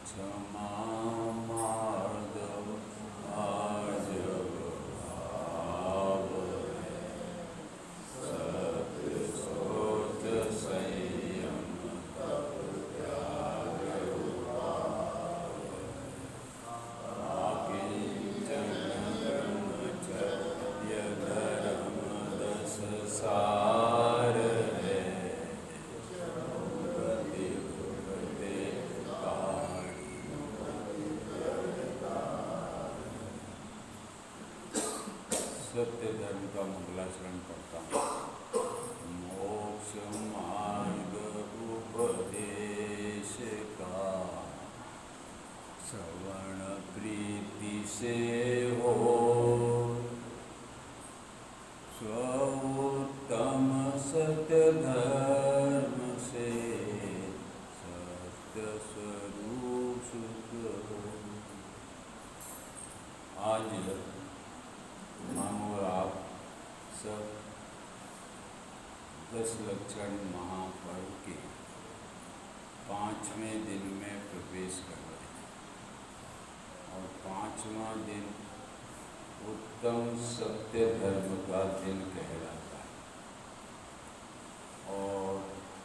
क्षमा माधव आजब भाव सत्य सोच संयम तप त्याग आकिंचन ब्रह्मचर्य धर्म दस सार है गति भुगते सत्य धर्म का मंगलाचरण करता हूँ। मोक्ष मार्ग उपदेश का श्रवण प्रीति से हो स्वोत्तम सत्य धर्म से सत्य स्वरूप सुख हो। आज हम और आप सब 10 लक्षण महापर्व के 5वें दिन में प्रवेश कर रहे हैं और 5वां दिन उत्तम सत्य धर्म का दिन कहलाता है। और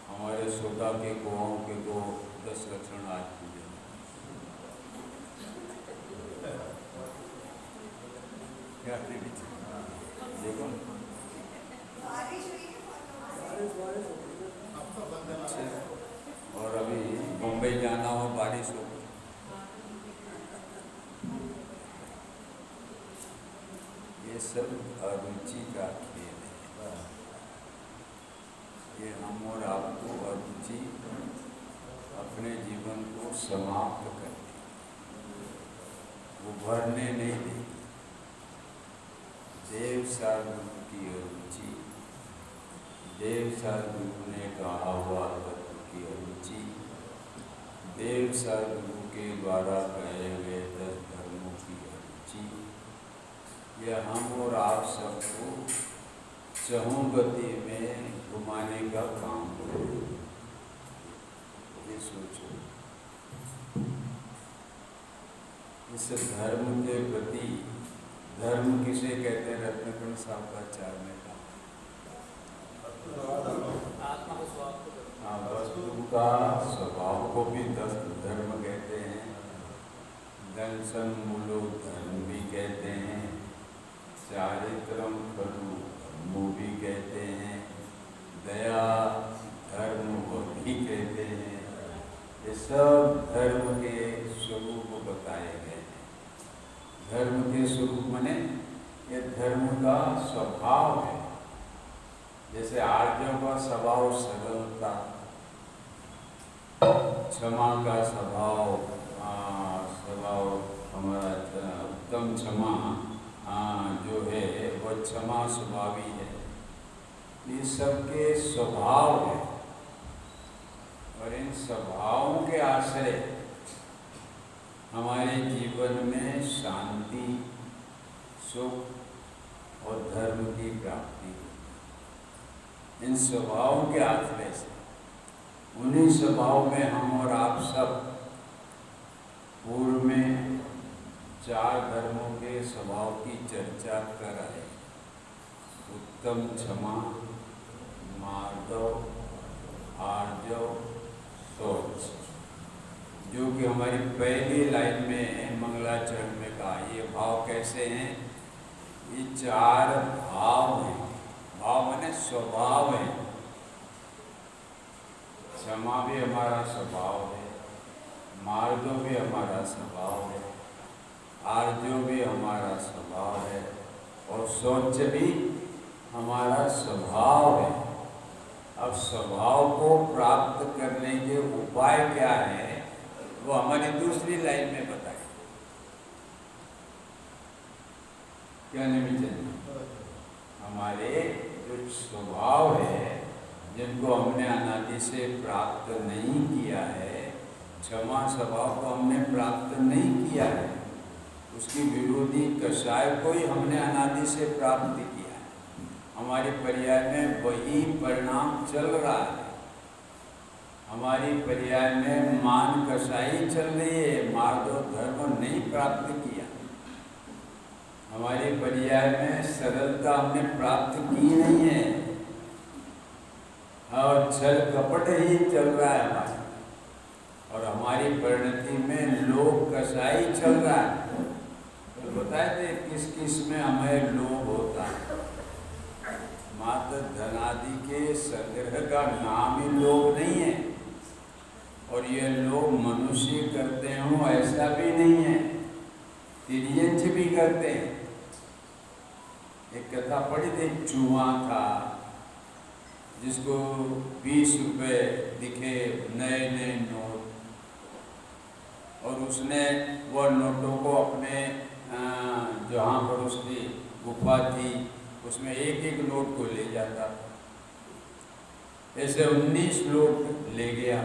हमारे सोदा के कुआओं के 10 लक्षण आज पूजे क्या देखो और अभी मुंबई जाना हो बारिश हो ये सब अरुचि का खेल है। ये हम और आपको अरुचि अपने जीवन को समाप्त करती उभरने नहीं देती। देव साधु की अरुचि देव साधु ने कहा हुआ तत्व की अरुचि देव साधु के द्वारा कहे गए 10 धर्मों की अरुचि यह हम और आप सबको चहुं गति में घुमाने का काम है। ये सोचो इस धर्म के प्रति धर्म किसे कहते हैं? रत्नकर्ण साहब का 4 में कहा वस्तु का स्वभाव को भी 10 धर्म कहते हैं। दंसन मूलो धर्म भी कहते हैं। चारित्रम खलु धर्मो भी कहते हैं। दया धर्म भी कहते हैं। ये सब धर्म के स्वरूप बताए गए हैं। धर्म के स्वरूप माने ये धर्म का स्वभाव है। जैसे आर्यों का स्वभाव सरलता, क्षमा का स्वभाव हमारा उत्तम क्षमा जो है वह क्षमा स्वभावी है। ये सबके स्वभाव है और इन स्वभावों के आश्रय हमारे जीवन में शांति सुख और धर्म की प्राप्ति होती है। इन स्वभावों के आश्रय से उन्हीं स्वभाव में हम और आप सब पूर्व में 4 धर्मों के स्वभाव की चर्चा कर रहे हैं। उत्तम क्षमा मार्दव आर्जव शौच जो कि हमारी पहली लाइन में मंगलाचरण में कहा। ये भाव कैसे हैं? ये 4 भाव हैं। भाव माने स्वभाव है। क्षमा भी हमारा स्वभाव है, मार्दव भी हमारा स्वभाव है, आर्जव भी हमारा स्वभाव है और शौच भी हमारा स्वभाव है। अब स्वभाव को प्राप्त करने के उपाय क्या है वो हमारी दूसरी लाइन में बताए। क्या नहीं? हमारे जो स्वभाव है जिनको हमने अनादि से प्राप्त नहीं किया है, क्षमा स्वभाव को हमने प्राप्त नहीं किया है, उसकी विरोधी कषाय को ही हमने अनादि से प्राप्त किया है। हमारे पर्याय में वही परिणाम चल रहा है। हमारी पर्याय में मान कषाई चल रही है, धर्मार्थ और धर्म नहीं प्राप्त किया। हमारे पर्याय में सरलता हमने प्राप्त की नहीं है और छल कपट ही चल रहा है हमारा, और हमारी परिणति में लोभ कसाई चल रहा है। तो बताए थे किस किस में हमें लोभ होता है। मात्र धनादि के संग्रह का नाम ही लोभ नहीं है, और ये लोग मनुष्य करते हो ऐसा भी नहीं है, तिर्यंच भी करते हैं। एक कथा पढ़ी थी, चूहा था जिसको 20 रुपये दिखे नए नए नोट, और उसने वह नोटों को अपने जहाँ पर उसकी गुफा थी उसमें एक एक नोट को ले जाता। ऐसे 19 नोट ले गया,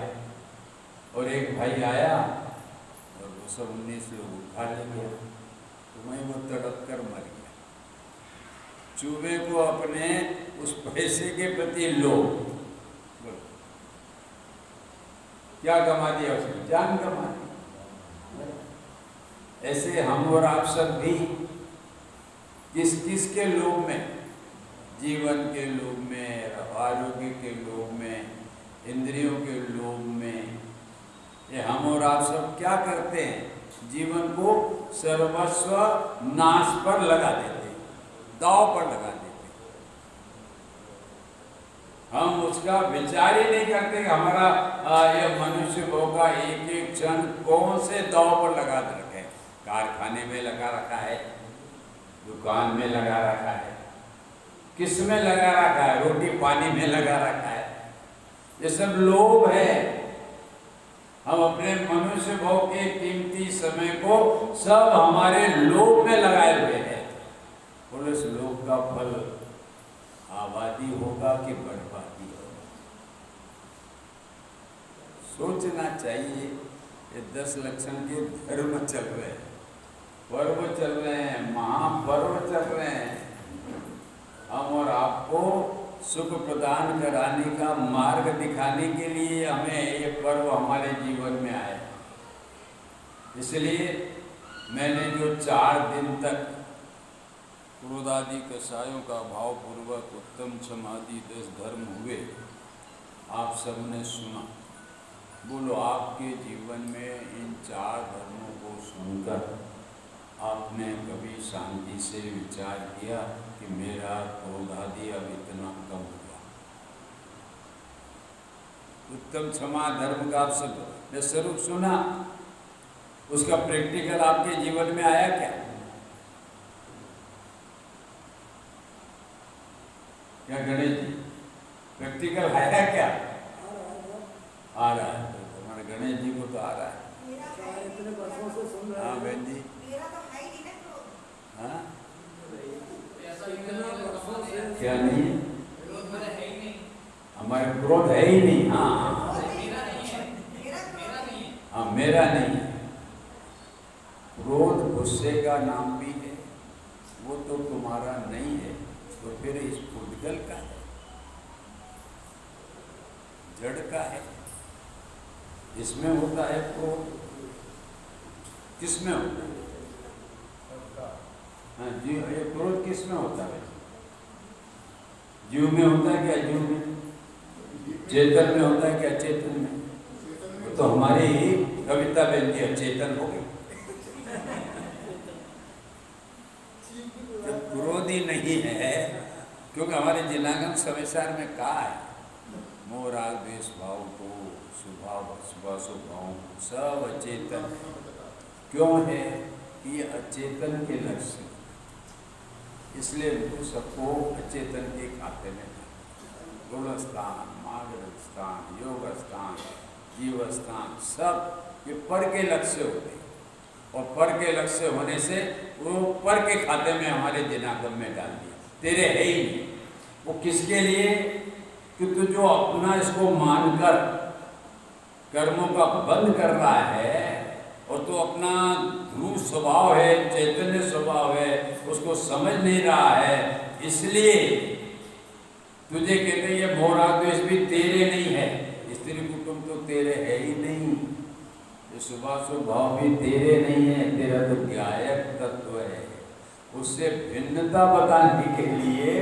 और एक भाई आया और वो सब 19 लोग उठा ले गया, तो वहीं वो तड़प कर मर गया। चूहे को अपने उस पैसे के प्रति लोभ, क्या गमा दिया उसने? जान गमा दी। ऐसे हम और आप सब भी किस किस के लोभ में, जीवन के लोभ में, आरोग्य के लोभ में, इंद्रियों के लोभ में, ये हम और आप सब क्या करते हैं? जीवन को सर्वस्व नाश पर लगा देते हैं, दांव पर लगा देते हैं। हम उसका विचार ही नहीं करते कि हमारा यह मनुष्य होगा एक एक क्षण कौन से दांव पर लगा रखे। कारखाने में लगा रखा है, दुकान में लगा रखा है, किस में लगा रखा है? रोटी पानी में लगा रखा है। ये सब लोभ है। हम अपने मनुष्य भाव के कीमती समय को सब हमारे लोभ में लगाए हुए हैं। और इस लोभ का फल आबादी होगा कि बर्बादी होगा? सोचना चाहिए। ये 10 लक्षण के धर्म चल रहे हैं, पर्व चल रहे हैं, महापर्व चल रहे हैं। हम और आपको सुख प्रदान कराने का मार्ग दिखाने के लिए हमें ये पर्व हमारे जीवन में आए। इसलिए मैंने जो 4 दिन तक क्रोधादि कसायों का भावपूर्वक उत्तम समाधि 10 धर्म हुए, आप सबने सुना। बोलो, आपके जीवन में इन 4 धर्मों को सुनकर आपने कभी शांति से विचार किया कि मेरा क्रोधादि अब इतना कम हुआ? उत्तम क्षमा धर्म का आप सब ने स्वरूप सुना, उसका प्रैक्टिकल आपके जीवन में आया क्या? क्या गणेश जी, प्रैक्टिकल आया क्या? आ रहा है। तो हमारे गणेश जी को तो आ रहा है। हाँ बहन जी, हाँ क्या नहीं है? हमारे क्रोध है ही नहीं। हाँ हाँ, मेरा नहीं है। क्रोध गुस्से का नाम भी है, वो तो तुम्हारा नहीं है, तो फिर इस पुद्गल का है, जड़ का है। इसमें होता है क्रोध, किसमें होता है? हाँ जी, ये क्रोध किसमें होता है? जीव में होता है क्या? जीव में, चेतन में होता है क्या? चेतन में। तो हमारी कविता बहन जी अचेतन हो गई। जब क्रोध ही नहीं है, क्योंकि हमारे जिनागम समेसार में कहा है, मोह राग द्वेष भाव को स्वभाव स्वभाव सब अचेतन। क्यों है? कि अचेतन के लक्ष्य, इसलिए उनको सबको अचेतन के खाते में गुण स्थान, मार्ग स्थान, योग स्थान, जीव स्थान, सब ये पर के लक्ष्य होते हैं, और पर के लक्ष्य होने से वो पर के खाते में हमारे दिनागम में डाल दिया। तेरे है ही नहीं। वो किसके लिए? कि तू जो अपना इसको मानकर कर्मों का बंद कर रहा है, और तो अपना ध्रुव स्वभाव है, चैतन्य स्वभाव है, उसको समझ नहीं रहा है, इसलिए तुझे कहते ये मोह राग द्वेष भी तेरे नहीं है। स्त्री कुटुंब तो तेरे है ही नहीं, ये शुभाशुभ भाव भी तेरे नहीं है, तेरा तो ज्ञायक तत्व है। उससे भिन्नता बताने के लिए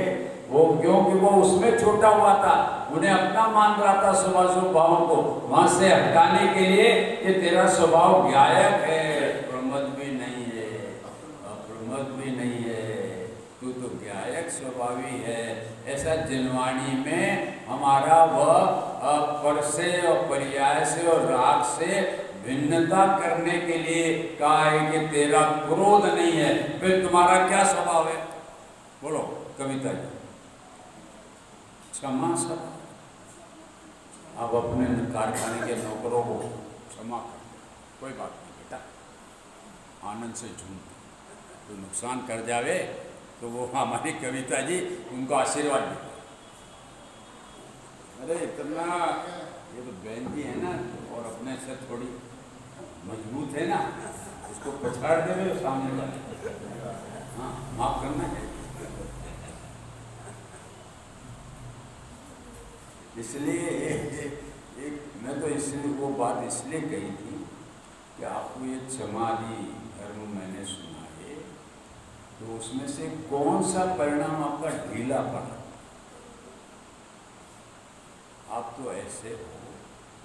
वो, क्योंकि वो उसमें छोटा हुआ था, उन्हें अपना मान रहा था शुभाशुभ भाव को, वहां से हटाने के लिए कि तेरा स्वभाव ज्ञायक है, प्रमद भी नहीं है, अप्रमद भी नहीं है, तू तो ज्ञायक स्वभावी है। ऐसा जिनवाणी में हमारा वह पर से और पर्याय से और राग से भिन्नता करने के लिए कहा है कि तेरा क्रोध नहीं है। फिर तुम्हारा क्या स्वभाव है? बोलो कविता जी। क्षमा सब। अब अपने कारखाने के नौकरों को क्षमा कर, कोई बात नहीं बेटा, आनंद से झूम, तो नुकसान कर जावे तो वो हमारी कविता जी उनको आशीर्वाद देते। अरे इतना, ये तो बहन जी है ना, और अपने से थोड़ी मजबूत है ना, उसको पछाड़ देवे सामने वाले। हाँ, माफ करना है। इसलिए मैं तो इसलिए वो बात इसलिए कही थी कि आपको ये समाधि धर्म मैंने सुना है, तो उसमें से कौन सा परिणाम आपका ढीला पड़ा? आप तो ऐसे हो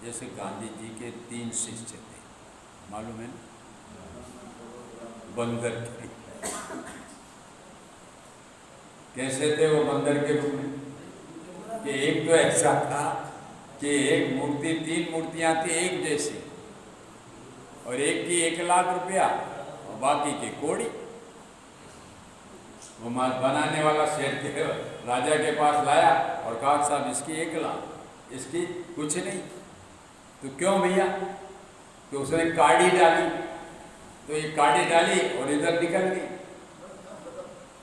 जैसे गांधी जी के 3 शिष्य थे, मालूम है ना, बंदर के। कैसे थे वो बंदर के रूप में? कि एक तो ऐसा था कि एक मूर्ति, 3 मूर्तियां थी एक जैसी, और एक की 1 लाख रुपया और बाकी की कोड़ी। वो बनाने वाला शेर के राजा के पास लाया और कहा साहब इसकी 1 लाख, इसकी कुछ नहीं। तो क्यों भैया? तो उसने काड़ी डाली, तो ये काड़ी डाली और इधर निकल गई,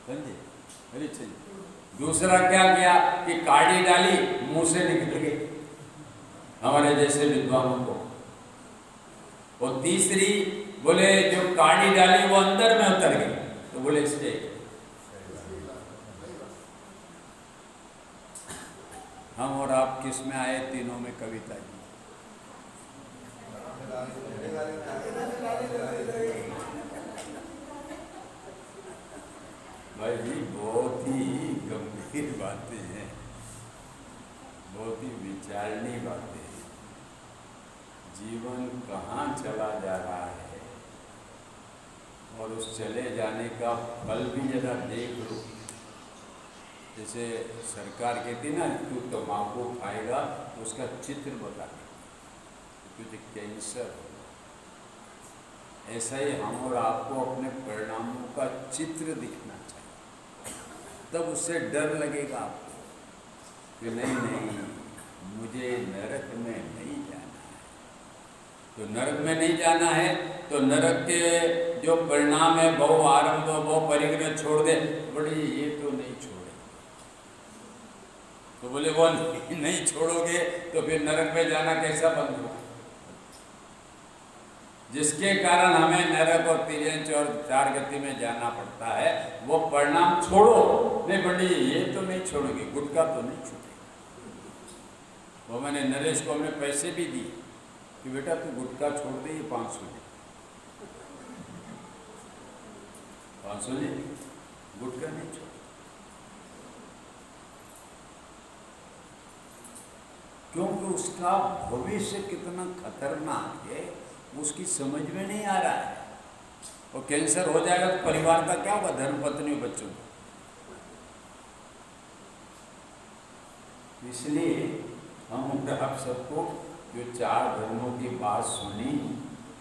समझे? अरे चाहिए। दूसरा क्या किया कि काड़ी डाली, मुंह से निकल गई हमारे जैसे विद्वानों को। और तीसरी बोले जो काड़ी डाली वो अंदर में उतर गई, तो बोले इसके हम और आप किस में आए? तीनों में कविता जी। भाई जी बहुत ही गंभीर बातें हैं, बहुत ही विचारनीय बातें हैं। जीवन कहाँ चला जा रहा है और उस चले जाने का फल भी जरा देख लो। जैसे सरकार कहती ना, तू तम्बाकू खाएगा तो उसका चित्र बता दे, तुझे कैंसर हो। ऐसा ही हम और आपको अपने परिणामों का चित्र दिखना चाहिए, तब उससे डर लगेगा आपको कि नहीं मुझे नरक में नहीं जाना है। तो नरक में नहीं जाना है तो नरक के जो परिणाम है, बहु आरंभ बहु परिग्रह छोड़ दे, बड़ी ये तो नहीं छोड़े। तो बोले वो नहीं छोड़ोगे तो फिर नरक में जाना कैसा बंद होगा? जिसके कारण हमें नरक और तिर्यंच और 4 गति में जाना पड़ता है, वो परिणाम छोड़ो। नहीं पंडित जी ये तो नहीं छोड़ोगे, गुटखा तो नहीं छोड़ेगा। वो मैंने नरेश को हमने पैसे भी दिए कि बेटा तू गुटखा छोड़ दे, ये 500 ले, 500 ले, गुटखा नहीं छोड़। क्योंकि उसका भविष्य कितना खतरनाक है उसकी समझ में नहीं आ रहा है। और कैंसर हो जाएगा तो परिवार का क्या होगा? धर्म पत्नी और बच्चों का। इसलिए हम आप सबको जो 4 धर्मों की बात सुनी,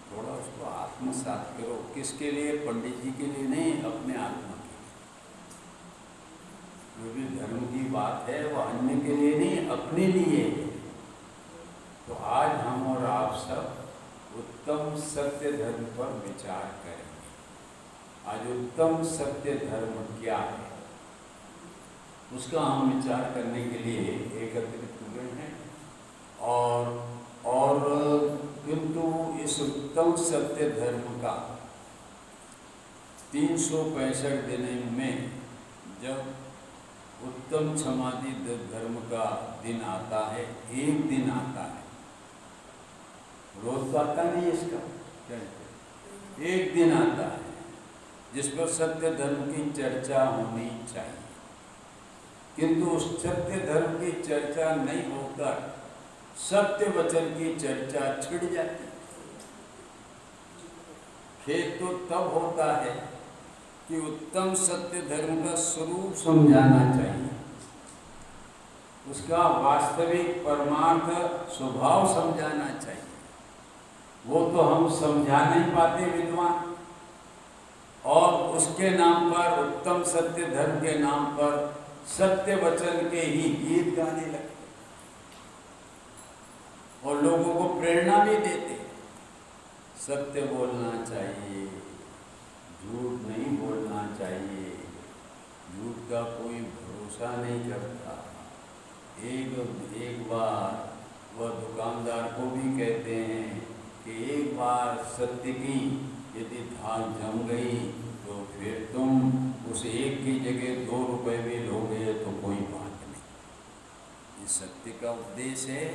थोड़ा उसको आत्मसात करो। किसके लिए? पंडित जी के लिए नहीं, अपने आत्मा के लिए। जो भी धर्म की बात है वो अन्य के लिए नहीं, अपने लिए। तो आज हम और आप सब उत्तम सत्य धर्म पर विचार करेंगे। आज उत्तम सत्य धर्म क्या है उसका हम विचार करने के लिए एकत्रित हुए हैं। और किंतु इस उत्तम सत्य धर्म का 365 दिन में जब उत्तम समाधि धर्म का दिन आता है, एक दिन आता है, रोज तो आता नहीं इसका। एक दिन आता है जिस पर सत्य धर्म की चर्चा होनी चाहिए, किंतु उस सत्य धर्म की चर्चा नहीं होकर सत्य वचन की चर्चा छिड़ जाती है। खेद तो तब होता है कि उत्तम सत्य धर्म का स्वरूप समझाना चाहिए, उसका वास्तविक परमार्थ स्वभाव समझाना चाहिए। वो तो हम समझा नहीं पाते विद्वान, और उसके नाम पर, उत्तम सत्य धर्म के नाम पर सत्य वचन के ही गीत गाने लगते और लोगों को प्रेरणा भी देते। सत्य बोलना चाहिए, झूठ नहीं बोलना चाहिए, झूठ का कोई भरोसा नहीं करता। एक बार वह दुकानदार को भी कहते हैं कि एक बार सत्य की यदि धार जम गई तो फिर तुम उस एक की जगह 2 रुपए भी लोगे तो कोई बात नहीं। ये सत्य का उपदेश है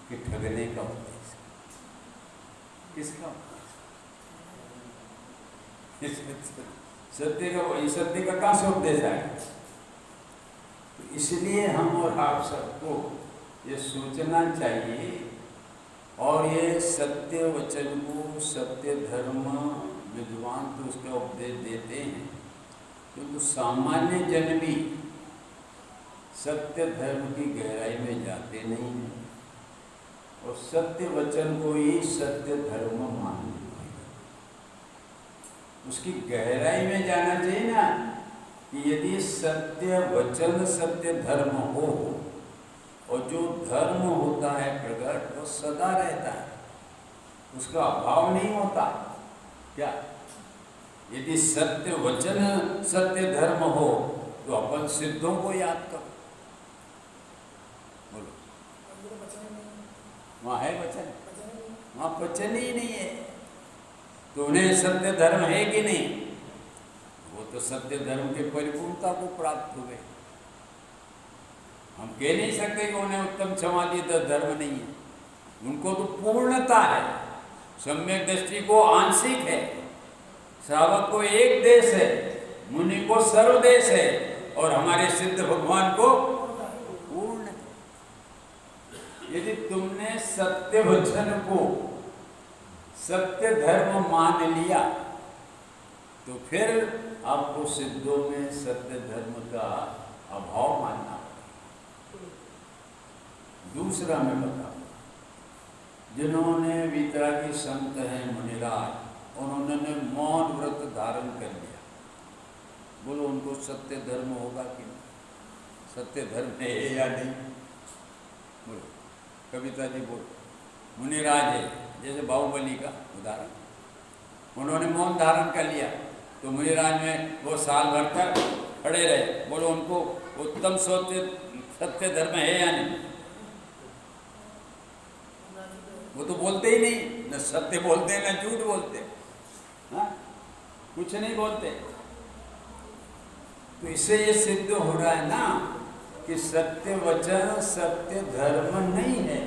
कि ठगने का उपदेश? किसका? सत्य का कहाँ से उपदेश आएगा? तो इसलिए हम और आप सबको ये सोचना चाहिए, और ये सत्य वचन को, सत्य धर्म, विद्वान तो उसका उपदेश देते हैं, किंतु सामान्य जन भी सत्य धर्म की गहराई में जाते नहीं हैं और सत्य वचन को ही सत्य धर्म मानते हैं। उसकी गहराई में जाना चाहिए ना, कि यदि सत्य वचन सत्य धर्म हो, और जो धर्म होता है प्रकट वो सदा रहता है, उसका अभाव नहीं होता। क्या? यदि सत्य वचन सत्य धर्म हो तो अपन सिद्धों को याद करो। बोलो, वहाँ है वचन? वहाँ वचन ही नहीं है, तो उन्हें सत्य धर्म है कि नहीं? वो तो सत्य धर्म के परिपूर्णता को प्राप्त हुए। हम कह नहीं सकते कि उन्हें उत्तम समाधि धर्म नहीं है, उनको तो पूर्णता है। सम्यक दृष्टि को आंशिक है, श्रावक को एक देश है, मुनि को सर्वदेश है, और हमारे सिद्ध भगवान को पूर्ण है। यदि तुमने सत्य वचन को सत्य धर्म मान लिया तो फिर आपको सिद्धों में सत्य धर्म का अभाव मानना। दूसरा मैं बताऊं, जिन्होंने वितरागी संत हैं मुनिराज, उन्होंने मौन व्रत धारण कर लिया, बोलो उनको सत्य धर्म होगा कि नहीं? सत्य धर्म है या नहीं? बोलो कविता जी, बोलो। मुनिराज है, जैसे बाहुबली का उदाहरण, उन्होंने मौन धारण कर लिया तो मुनिराज में वो साल भर तक खड़े रहे, बोलो उनको उत्तम सत्य धर्म है या नहीं? वो तो बोलते ही नहीं, न सत्य बोलते न झूठ बोलते, हाँ कुछ नहीं बोलते। तो इससे ये सिद्ध हो रहा है ना कि सत्य वचन सत्य धर्म नहीं है।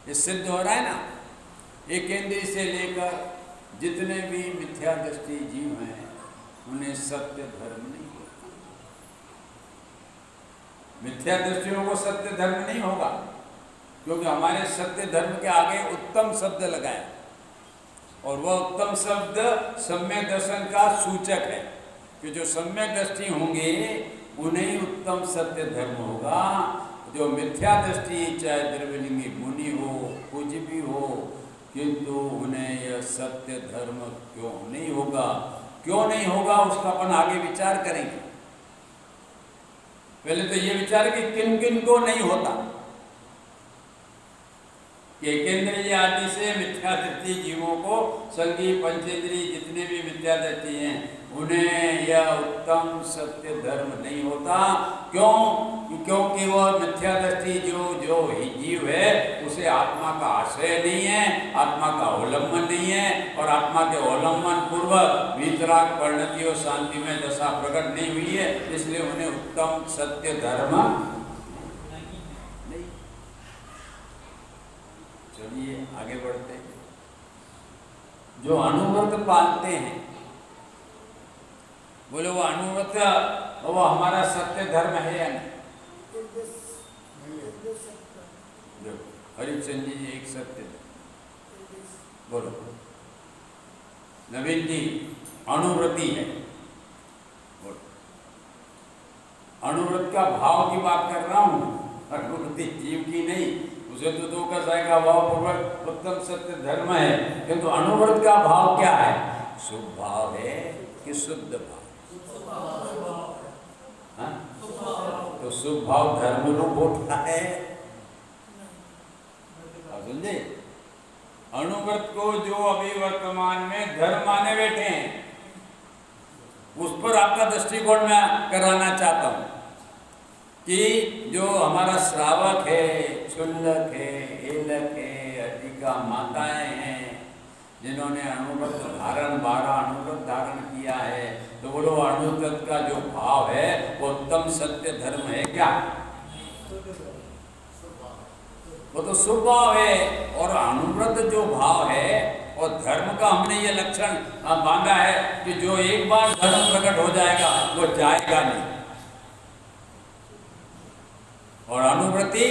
ये सिद्ध हो रहा है ना, एक इंद्रिय से लेकर जितने भी मिथ्या दृष्टि जीव हैं उन्हें सत्य धर्म नहीं होगा। मिथ्या दृष्टियों को सत्य धर्म नहीं होगा, क्योंकि हमारे सत्य धर्म के आगे उत्तम शब्द लगाए, और वह उत्तम शब्द सम्यक दर्शन का सूचक है कि जो सम्यक दृष्टि होंगे उन्हें ही उत्तम सत्य धर्म होगा। जो मिथ्या दृष्टि, चाहे द्रव्यलिंगी मुनि हो, कुछ भी हो, किंतु उन्हें यह सत्य धर्म क्यों नहीं होगा? क्यों नहीं होगा उसका अपन आगे विचार करेंगे। पहले तो ये विचार कि किन किन को नहीं होता, कि एकेंद्रिय आदि से मिथ्या दृष्टि जीवों को, संगी पंचेंद्रिय जितने भी मिथ्या दृष्टि हैं उन्हें यह उत्तम सत्य धर्म नहीं होता। क्यों? क्योंकि वह मिथ्या दृष्टि जो ही जीव है उसे आत्मा का आश्रय नहीं है, आत्मा का अवलंबन नहीं है, और आत्मा के अवलंबन पूर्वक वितराग परिणति और शांति में दशा प्रकट नहीं हुई है, इसलिए उन्हें उत्तम सत्य धर्म नहीं। चलिए आगे बढ़ते हैं। जो अनुव्रत पालते हैं, बोले वो अनुव्रत वो हमारा सत्य धर्म है या नहीं? हरिचंद जी एक सत्य बोलो। नवीन जी अनुव्रती है, बोलो। अनुव्रत का भाव की बात कर रहा हूं, अनुव्रति जीव की नहीं। उसे तो दो का जाएगा भाव पूर्वक उत्तम सत्य धर्म है, किंतु अनुव्रत का भाव क्या है? शुभ भाव है कि शुद्ध भाव? हाँ? तो शुभ भाव धर्म रूप होता है, समझे? अनुव्रत को जो अभी वर्तमान में धर्म माने बैठे हैं, उस पर आपका दृष्टिकोण मैं कराना चाहता हूं कि जो हमारा श्रावक है, क्षुल्लक है, हेलक है, अधिका माताएं हैं, जिन्होंने अनुव्रत धारण 12 अनुव्रत धारण किया है, तो बोलो अनुव्रत का जो भाव है वो उत्तम सत्य धर्म है क्या? वो तो शुभ भाव है। और अनुव्रत जो भाव है और धर्म का हमने ये लक्षण बांधा है कि जो एक बार धर्म प्रकट हो जाएगा वो जाएगा नहीं। और अनुव्रति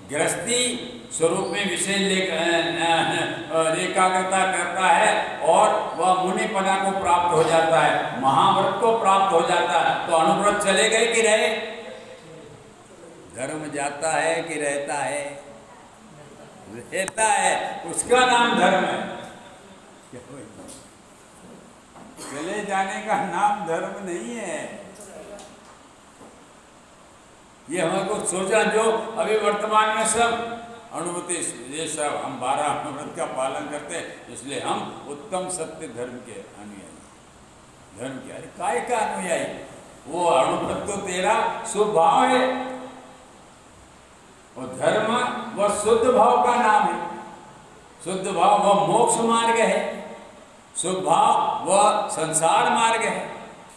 गृहस्थी स्वरूप में विषय एकाग्रता करता है और वह मुनिपना को प्राप्त हो जाता है, महाव्रत को प्राप्त हो जाता है। तो अनुव्रत चले गए कि रहे? धर्म जाता है कि रहता है? रहता है, उसका नाम धर्म है। चले जाने का नाम धर्म नहीं है। ये हमें कुछ सोचा, जो अभी वर्तमान में सब अनुव्रति, ये सब हम 12 अनुव्रत का पालन करते हैं, इसलिए हम उत्तम सत्य धर्म के अनुयायी। धर्म के अरे काय का अनुयायी? वो अनुव्रत तो तेरा शुभ भाव है, और धर्म वह शुद्ध भाव का नाम है। शुद्ध भाव वह मोक्ष मार्ग है, शुभ भाव वह संसार मार्ग है,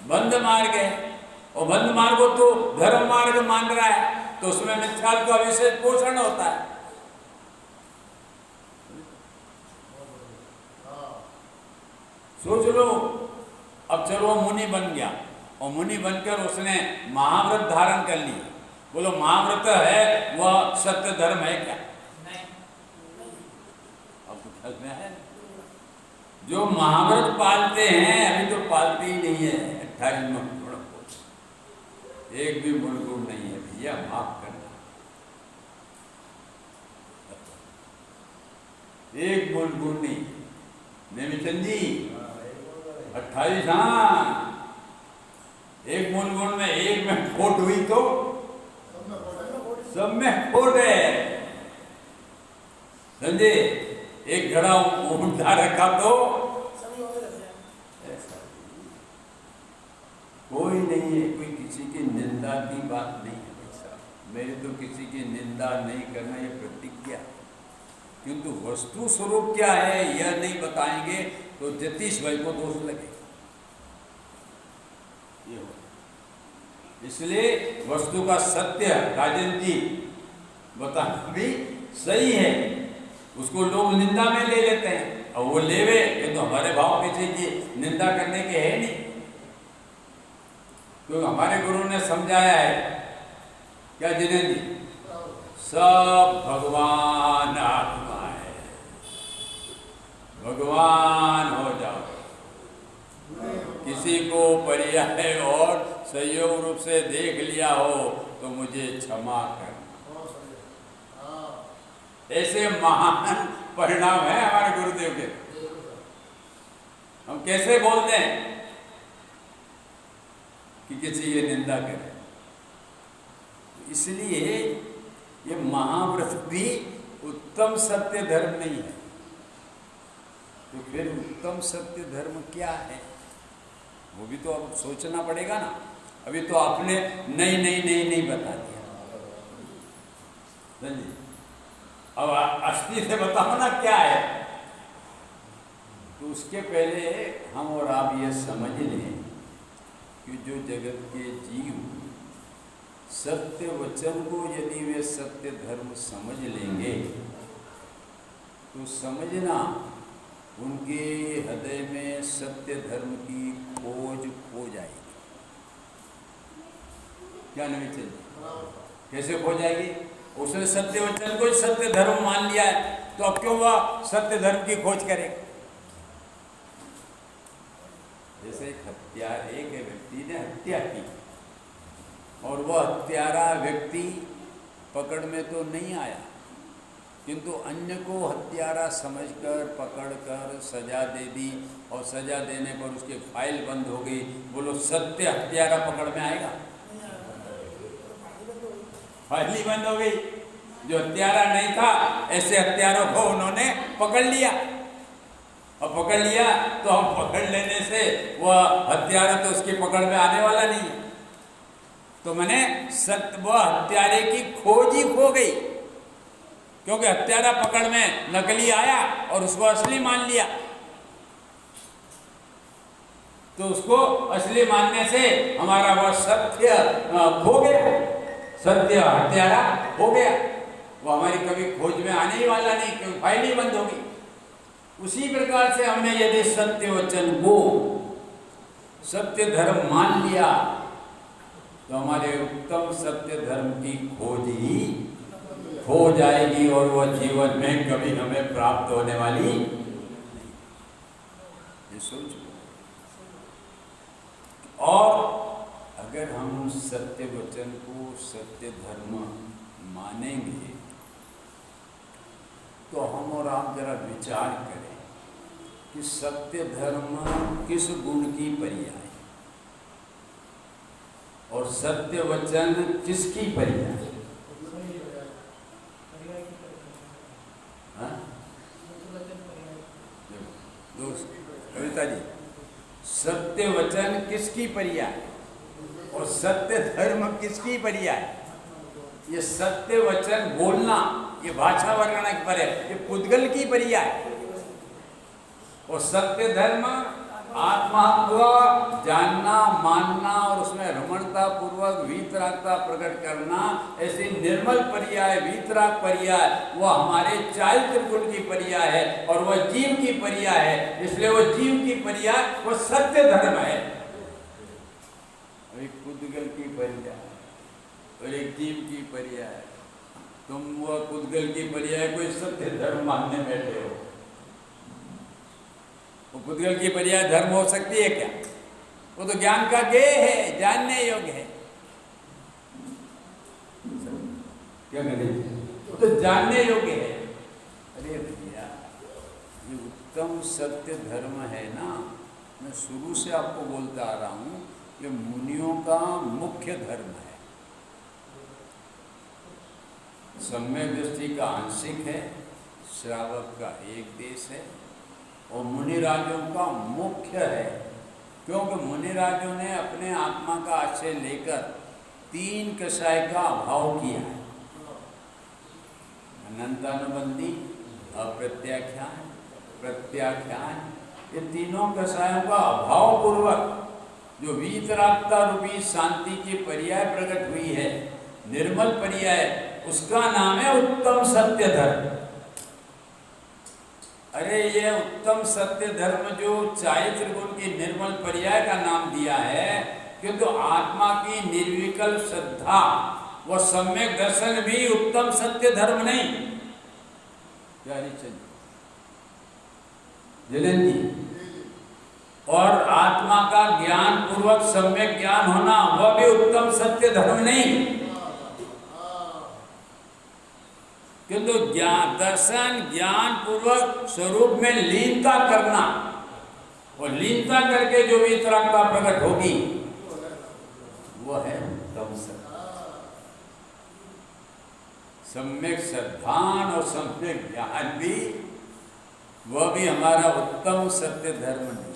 बंध मार्ग है। और बंध मार्ग को तो धर्म मार्ग मान रहा है, तो उसमें मिथ्यात्व का विशेष पोषण होता है। सोच लो, अब चलो वो मुनि बन गया, और मुनि बनकर उसने महाव्रत धारण कर ली। बोलो महाव्रत है वह सत्य धर्म है क्या? नहीं। अब कुछ में है जो महाव्रत पालते हैं, अभी तो पालते ही नहीं है। 28 गुण, एक भी मूल गुण नहीं है भैया, माफ करना। एक मूल गुण नहीं। नेमिचंद जी 28, हाँ, एक मूल गुण में एक में खोट हुई तो सब में खोट है, समझे? एक घड़ा ऊंधा रखा तो कोई नहीं है, कोई किसी की निंदा की बात नहीं है भाई साहब। मेरे तो किसी की निंदा नहीं करना ये प्रतिज्ञा, किंतु वस्तु स्वरूप क्या है यह नहीं बताएंगे तो जतीश भाई को दोष लगे। ये हो, इसलिए वस्तु का सत्य राजन जी बताना भी सही है। उसको लोग निंदा में ले लेते हैं, और वो लेवे, किंतु हमारे भाव किसी की निंदा करने के है नहीं। तो हमारे गुरु ने समझाया है क्या जिनेंद्र जी? सब भगवान आत्मा है, भगवान हो जाओ। किसी को पर्याय और सहयोग रूप से देख लिया हो तो मुझे क्षमा कर। ऐसे महान परिणाम है हमारे गुरुदेव के। हम कैसे बोलते हैं कि किसी ये निंदा करे? इसलिए ये महाव्रत भी उत्तम सत्य धर्म नहीं है। तो फिर उत्तम सत्य धर्म क्या है? वो भी तो अब सोचना पड़ेगा ना। अभी तो आपने नहीं बता दिया। अब अस्थि से बताओ ना क्या है। तो उसके पहले हम और आप ये समझ लें कि जो जगत के जीव सत्य वचन को यदि वे सत्य धर्म समझ लेंगे तो समझना उनके हृदय में सत्य धर्म की खोज खो जाएगी। क्या नहीं चाहिए? कैसे खो जाएगी? उसने सत्य वचन को सत्य धर्म मान लिया है, तो अब क्यों वह सत्य धर्म की खोज करेगा? जैसे एक व्यक्ति ने हत्या की और वह हत्यारा व्यक्ति पकड़ में तो नहीं आया, किंतु अन्य को हत्यारा समझकर पकड़कर सजा दे दी, और सजा देने पर उसकी फाइल बंद हो गई। बोलो सत्य हत्यारा पकड़ में आएगा? फाइल ही बंद हो गई। जो हत्यारा नहीं था, ऐसे हत्यारों को उन्होंने पकड़ लिया, और पकड़ लिया तो हम पकड़ लेने से वह हत्यारा तो उसकी पकड़ में आने वाला नहीं है। तो मैंने सत्य वह हत्यारे की खोज ही खो गई, क्योंकि हत्यारा पकड़ में नकली आया और उसको असली मान लिया। तो उसको असली मानने से हमारा वह सत्य खो गया, सत्य हत्यारा हो गया। वो हमारी कभी खोज में आने ही वाला नहीं, क्योंकि फाइल ही बंद होगी। उसी प्रकार से हमने यदि सत्य वचन को सत्य धर्म मान लिया, तो हमारे उत्तम सत्य धर्म की खोज ही हो जाएगी, और वह जीवन में कभी हमें प्राप्त होने वाली नहीं। ये सोचो। और अगर हम सत्य वचन को सत्य धर्म मानेंगे, तो हम और आप जरा विचार करें कि सत्य धर्म किस गुण की पर्याय है और सत्य वचन किसकी पर्याय है? कविता जी, सत्य वचन किसकी पर्याय और सत्य धर्म किसकी पर्याय? ये सत्य वचन बोलना, ये भाषा वर्णन पर है, ये पुद्गल की पर्याय। और सत्य धर्म आत्मा को जानना, मानना और उसमें रमणता पूर्वक वीतरागता प्रकट करना, ऐसी निर्मल पर्याय, वीतराग पर्याय, वह हमारे चारित्र गुण की पर्याय है, और वह जीव की पर्याय है। इसलिए वह जीव की पर्याय वह सत्य धर्म है। एक पुद्गल की पर्याय और एक जीव की पर्याय। तुम वह पुद्गल की पर्याय कोई सत्य धर्म मानने बैठे हो। वो पुद्गल की पर्याय धर्म हो सकती है क्या? वो तो ज्ञान का गेय है, जानने योग्य है। क्या करें? वो तो जानने योग्य है। अरे भैया, ये उत्तम सत्य धर्म है ना, मैं शुरू से आपको बोलता आ रहा हूं, ये मुनियों का मुख्य धर्म है। सम्यक दृष्टि का आंशिक है, श्रावक का एक देश है, और मुनिराजों का मुख्य है। क्योंकि मुनिराजों ने अपने आत्मा का आश्रय लेकर 3 कषाय का अभाव किया है। अनंतानुबंधी, अप्रत्याख्यान, प्रत्याख्यान, ये तीनों कषायों का अभाव पूर्वक जो वीतरागता रूपी शांति की पर्याय प्रकट हुई है, निर्मल पर्याय, उसका नाम है उत्तम सत्य धर्म। अरे ये उत्तम सत्य धर्म जो चारित्र गुण की निर्मल पर्याय का नाम दिया है, किंतु आत्मा की निर्विकल्प श्रद्धा व सम्यक दर्शन भी उत्तम सत्य धर्म नहीं। क्या जलन जी? और आत्मा का ज्ञान पूर्वक सम्यक ज्ञान होना, वह भी उत्तम सत्य धर्म नहीं। किंतु ज्ञान दर्शन ज्ञान पूर्वक स्वरूप में लीनता करना, और लीनता करके जो वीतरागता प्रकट होगी, वो है उत्तम सत्य। सम्यक श्रद्धान और सम्यक ज्ञान भी, वह भी हमारा उत्तम सत्य धर्म नहीं।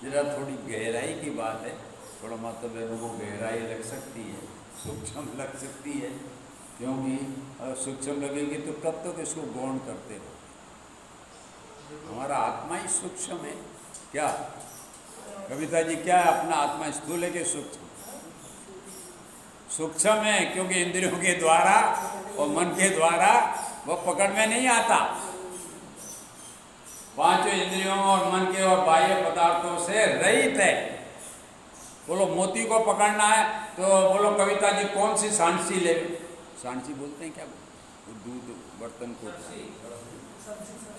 जरा थोड़ी गहराई की बात है, थोड़ा मतलब बहनों को गहराई लग सकती है, सूक्ष्म लग सकती है, क्योंकि सूक्ष्म लगेगी तो कब तक इसको गौण करते रहो। हमारा आत्मा ही सूक्ष्म है। क्या कविता जी, क्या है? अपना आत्मा स्थूल है कि सूक्ष्म? सूक्ष्म है, क्योंकि इंद्रियों के द्वारा और मन के द्वारा वह पकड़ में नहीं आता। पांचों इंद्रियों और मन के और बाह्य पदार्थों से रहित है। बोलो मोती को पकड़ना है तो बोलो कविता जी कौन सी सांची ले? सांची बोलते हैं क्या? वो दूध बर्तन को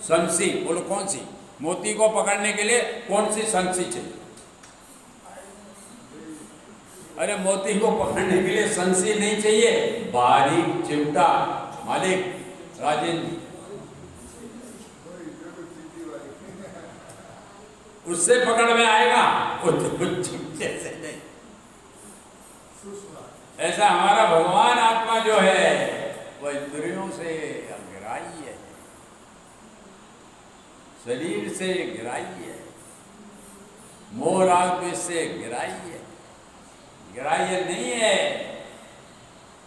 संसी, बोलो कौन सी? मोती को पकड़ने के लिए कौन सी संसी चाहिए? अरे मोती को पकड़ने के लिए संसी नहीं चाहिए, बारीक चिमटा। मालिक राजेंद्र, उससे पकड़ में आएगा, वो चिमटे से नहीं। ऐसा हमारा भगवान आत्मा जो है वह इंद्रियों से ग्राह्य है, शरीर से ग्राह्य है, मोह राग द्वेष से ग्राह्य है, ग्राह्य नहीं है।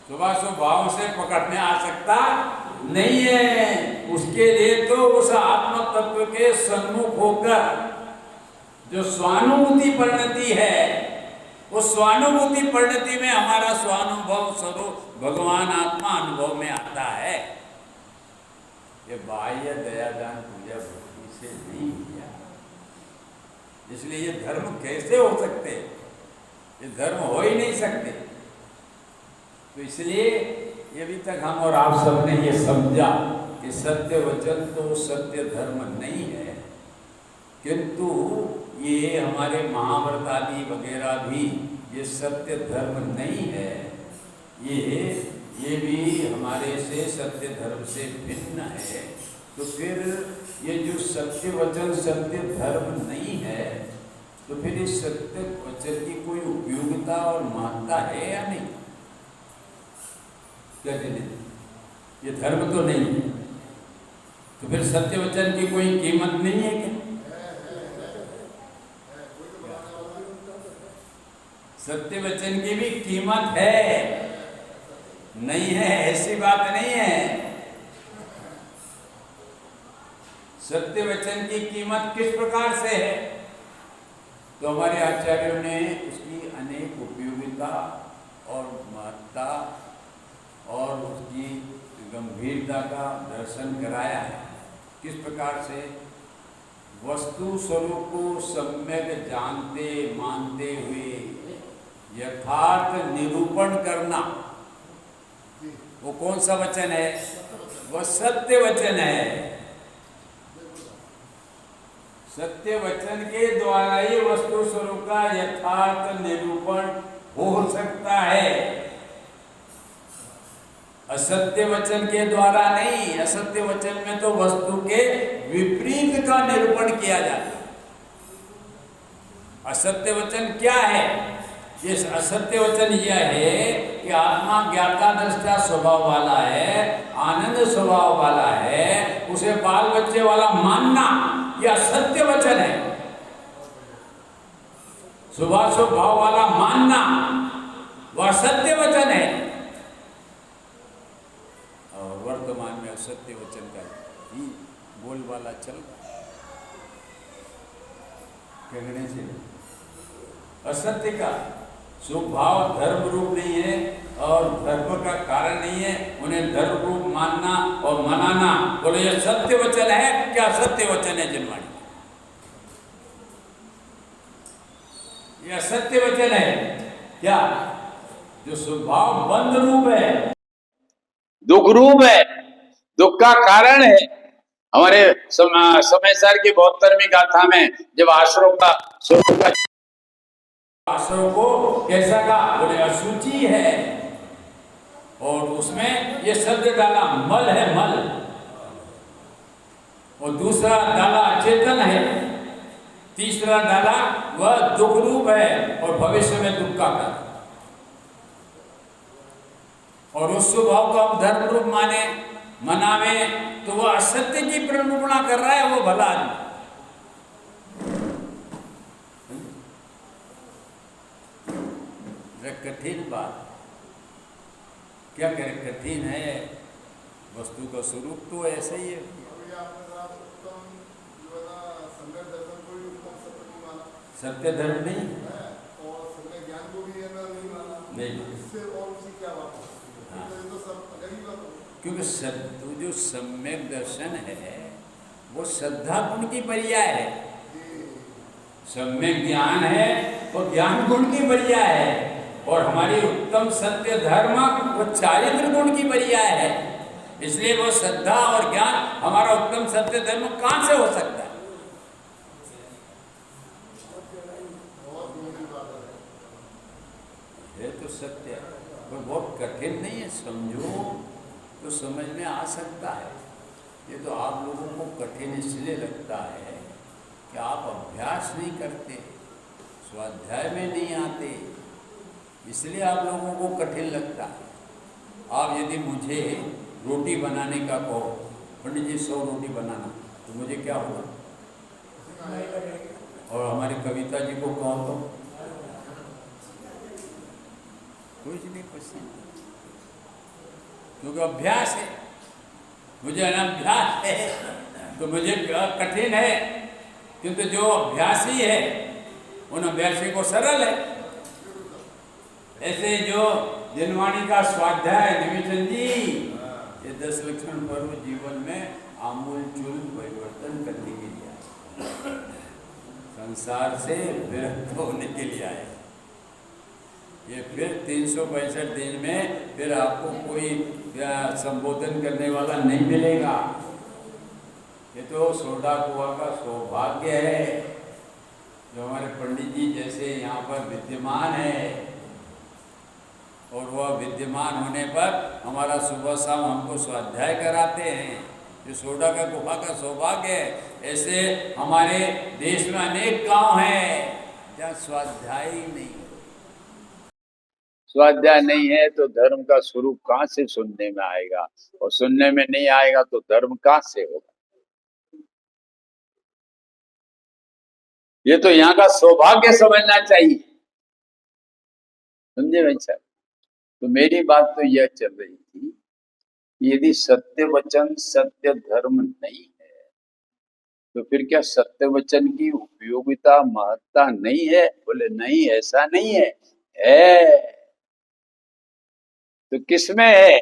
सुबह भाव से पकड़ने आ सकता नहीं है। उसके लिए तो उस आत्म तत्व के सन्मुख होकर जो स्वानुभूति परिणति है, उस स्वानुभूति परिणति में हमारा स्वानुभव स्वरूप भगवान आत्मा अनुभव में आता है। ये बाह्य दया दान पूजा भक्ति से नहीं किया, इसलिए ये धर्म कैसे हो सकते? ये धर्म हो ही नहीं सकते। तो इसलिए ये अभी तक हम और आप सबने ये समझा कि सत्य वचन तो सत्य धर्म नहीं है, किंतु ये हमारे महाभारत आदि वगैरह भी ये सत्य धर्म नहीं है। ये भी हमारे से सत्य धर्म से भिन्न है। तो फिर ये जो सत्य वचन सत्य धर्म नहीं है, तो फिर इस सत्य वचन की कोई उपयोगिता और महत्ता है या नहीं? क्या कहते? ये धर्म तो नहीं है, तो फिर सत्य वचन की कोई कीमत नहीं है क्या? सत्य वचन की भी कीमत है, नहीं है ऐसी बात नहीं है। सत्य वचन की कीमत किस प्रकार से है? तो हमारे आचार्यों ने उसकी अनेक उपयोगिता और महत्ता और उसकी गंभीरता का दर्शन कराया है। किस प्रकार से? वस्तु स्वरूप को सम्यक जानते मानते हुए यथार्थ निरूपण करना, वो कौन सा वचन है? वह सत्य वचन है। सत्य वचन के द्वारा ही वस्तु स्वरूप का यथार्थ निरूपण हो सकता है, असत्य वचन के द्वारा नहीं। असत्य वचन में तो वस्तु के विपरीत का निरूपण किया जाता है। असत्य वचन क्या है? ये असत्य वचन यह है कि आत्मा ज्ञाता दृष्टा स्वभाव वाला है, आनंद स्वभाव वाला है, उसे बाल बच्चे वाला मानना यह असत्य वचन है। स्वभाव स्वभाव वाला मानना वह सत्य वचन है। और वर्तमान में असत्य वचन का ही बोलबाला चल रहा है। कहने से असत्य का स्वभाव धर्म रूप नहीं है और धर्म का कारण नहीं है। उन्हें धर्म रूप मानना और मनाना, बोलो ये सत्य वचन है क्या? सत्य वचन है जनवाणी, यह सत्य वचन है क्या? जो स्वभाव बंध रूप है, दुख रूप है, दुख का कारण है। हमारे समय सार की 72वीं गाथा में जब आश्रम का स्वरूप का आश्रम को कैसा का? बोले अशुचि है, और उसमें ये शब्द डाला मल है, मल। और दूसरा डाला अचेतन है, तीसरा डाला वह दुख रूप है और भविष्य में दुख का कारण। और उस स्वभाव को हम धर्म रूप माने मनावे तो वह असत्य की प्रनिरूपणा कर रहा है, वो भला आदमी। कठिन बात, क्या करें, कठिन है। वस्तु का स्वरूप तो ऐसा ही है। सत्य धर्म नहीं और सत्य ज्ञान को भी नहीं, इससे और उसी क्या बात है? तो सब अलग ही बात है। क्योंकि जो सम्यक दर्शन है वो श्रद्धा गुण की पर्याय है। सब में ज्ञान है, वो ज्ञान गुण की पर्याय है। और हमारी उत्तम सत्य धर्म वो चारित्र गुण की पर्याय है। इसलिए वो श्रद्धा और ज्ञान हमारा उत्तम सत्य धर्म कहां से हो सकता है? ये तो सत्य है, पर बहुत कठिन नहीं है। समझो तो समझ में आ सकता है। ये तो आप लोगों को कठिन इसलिए लगता है कि आप अभ्यास नहीं करते, स्वाध्याय में नहीं आते, इसलिए आप लोगों को कठिन लगता है। आप यदि मुझे रोटी बनाने का कहो, पंडित जी 100 रोटी बनाना, तो मुझे क्या होगा? और हमारी कविता जी को कहो तो कुछ नहीं पसंद, क्योंकि अभ्यास है। मुझे अनभ्यास है तो मुझे कठिन है, किंतु जो अभ्यासी है उन अभ्यासी को सरल है। ऐसे जो जनवाणी का स्वाध्याय निमिषन जी, ये 10 लक्षण पर्व जीवन में आमूल चूल परिवर्तन करने के लिए आए, संसार से विरक्त होने के लिए आए। ये फिर 365 दिन में फिर आपको कोई संबोधन करने वाला नहीं मिलेगा। ये तो सोडा कुआ का सौभाग्य है जो हमारे पंडित जी जैसे यहाँ पर विद्यमान है। और वह विद्यमान होने पर हमारा सुबह शाम हमको स्वाध्याय कराते हैं। ये सोडा का गुफा का सौभाग्य है। ऐसे हमारे देश में अनेक गांव हैं जहाँ स्वाध्याय ही नहीं। स्वाध्याय नहीं है तो धर्म का स्वरूप कहां से सुनने में आएगा, और सुनने में नहीं आएगा तो धर्म कहां से होगा? ये तो यहाँ का सौभाग्य समझना चाहिए, समझे भाई साहब? तो मेरी बात तो यह चल रही थी कि यदि सत्य वचन सत्य धर्म नहीं है तो फिर क्या सत्य वचन की उपयोगिता महत्ता नहीं है? बोले नहीं, ऐसा नहीं है। तो किसमें है?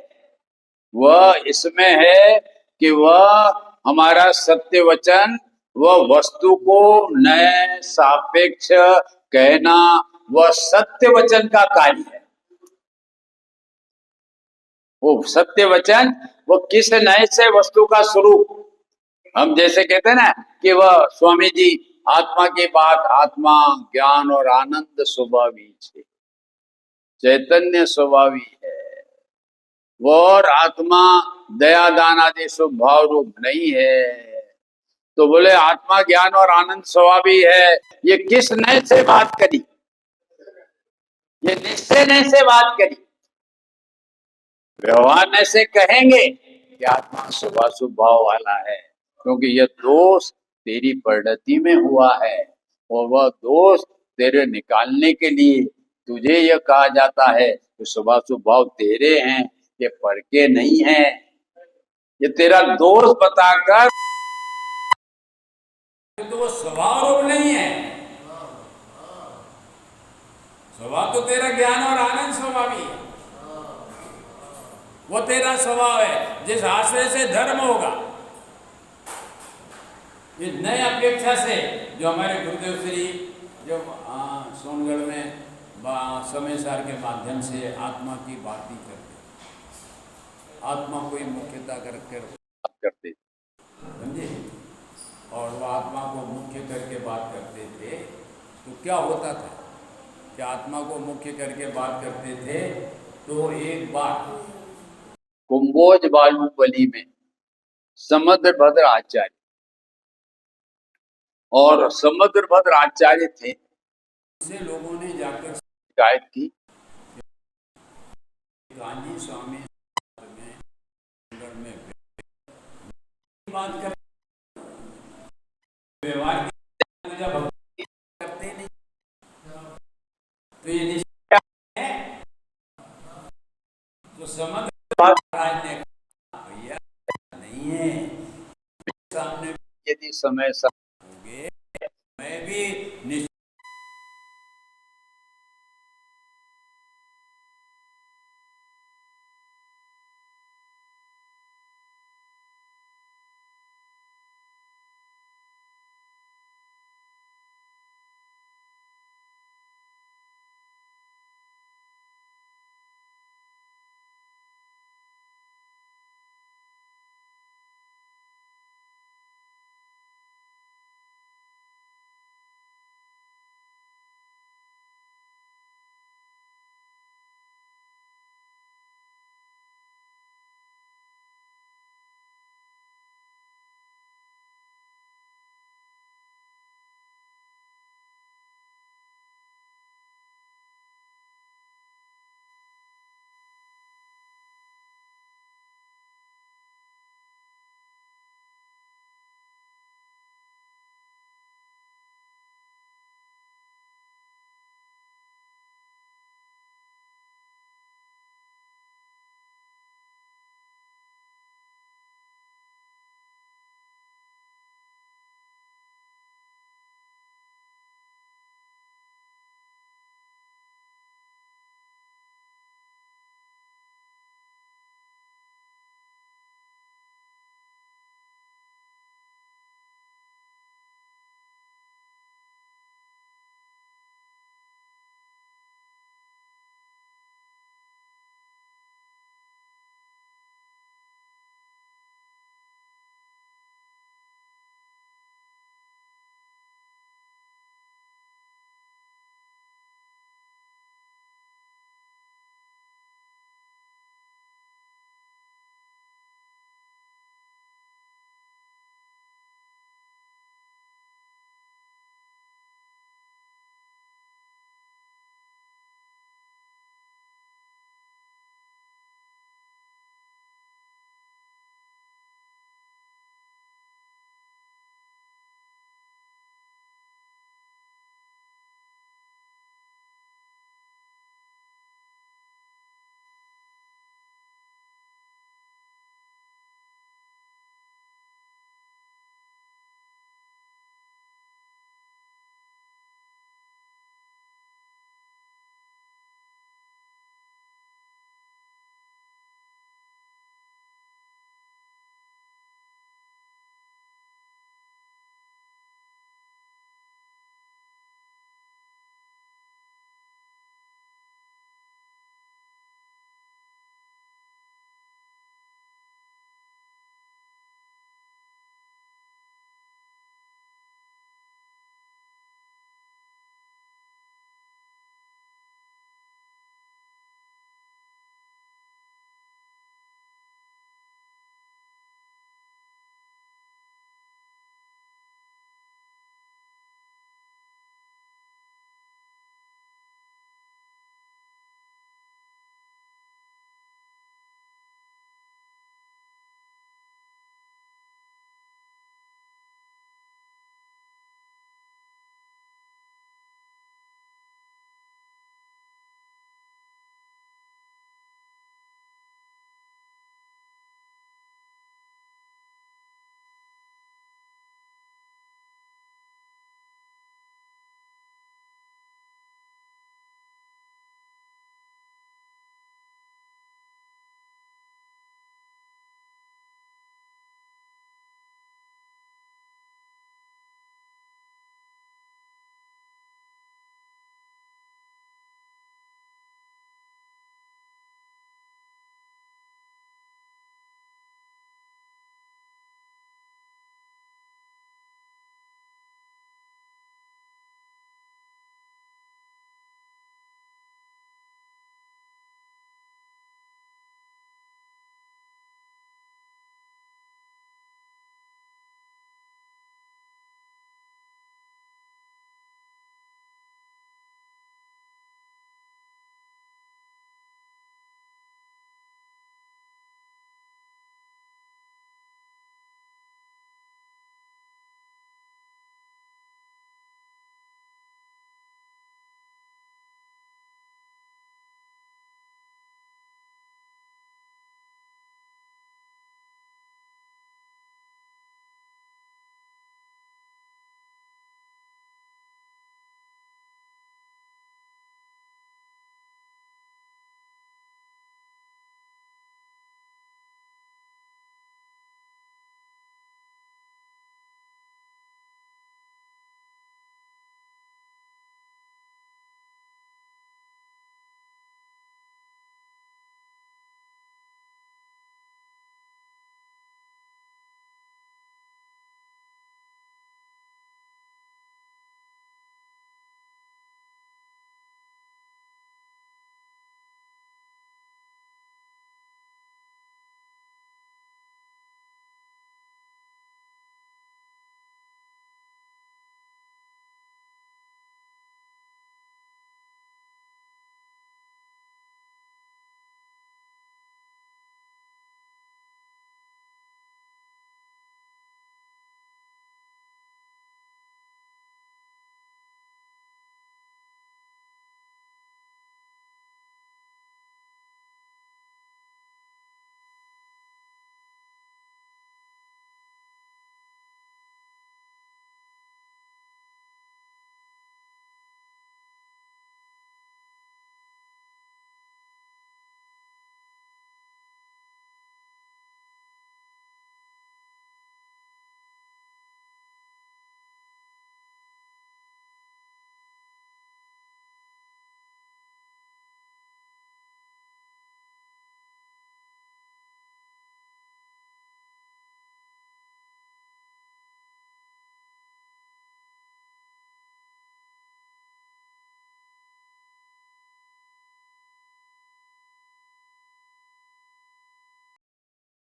वह इसमें है कि वह हमारा सत्य वचन वह वस्तु को नए सापेक्ष कहना, वह सत्य वचन का कार्य है। वो सत्य वचन वो किस नए से वस्तु का स्वरूप, हम जैसे कहते हैं ना कि वह स्वामी जी आत्मा की बात, आत्मा ज्ञान और आनंद स्वभावी है, चैतन्य स्वभावी है। वो और आत्मा दया दान आदि स्वभाव रूप नहीं है। तो बोले आत्मा ज्ञान और आनंद स्वभावी है, ये किस नए से बात करी? ये निश्चय नए से बात करी। व्यवहार नए से कहेंगे कि आत्मा शुभाशुभ भाव वाला है, क्योंकि यह दोष तेरी परिणति में हुआ है और वह दोष तेरे निकालने के लिए तुझे यह कहा जाता है कि शुभाशुभ भाव तेरे हैं, ये पर के नहीं है। ये तेरा दोष बताकर, तो वो स्वभाव रूप नहीं है। स्वभाव तो तेरा ज्ञान और आनंद स्वभावी है, वो तेरा स्वभाव है। जिस आश्रय से धर्म होगा, ये नए अपेक्षा से जो हमारे गुरुदेव श्री जो सोनगढ़ में समय सार के माध्यम से आत्मा की बात ही करते, आत्मा को ही मुख्यता करके बात करते, समझे? और वह आत्मा को मुख्य करके बात करते थे तो क्या होता था कि आत्मा को मुख्य करके बात करते थे तो एक बार कुंभोज बाहुबली में समुद्रभद्र आचार्य, और समुद्रभद्र आचार्य थे, से लोगों ने जाकर शिकायत की, गांधी स्वामी में बात कर व्यवहार करते नहीं, तो ये निश्चय है। तो समझ महाराज ने कहा भैया नहीं है, सामने यदि समय मैं भी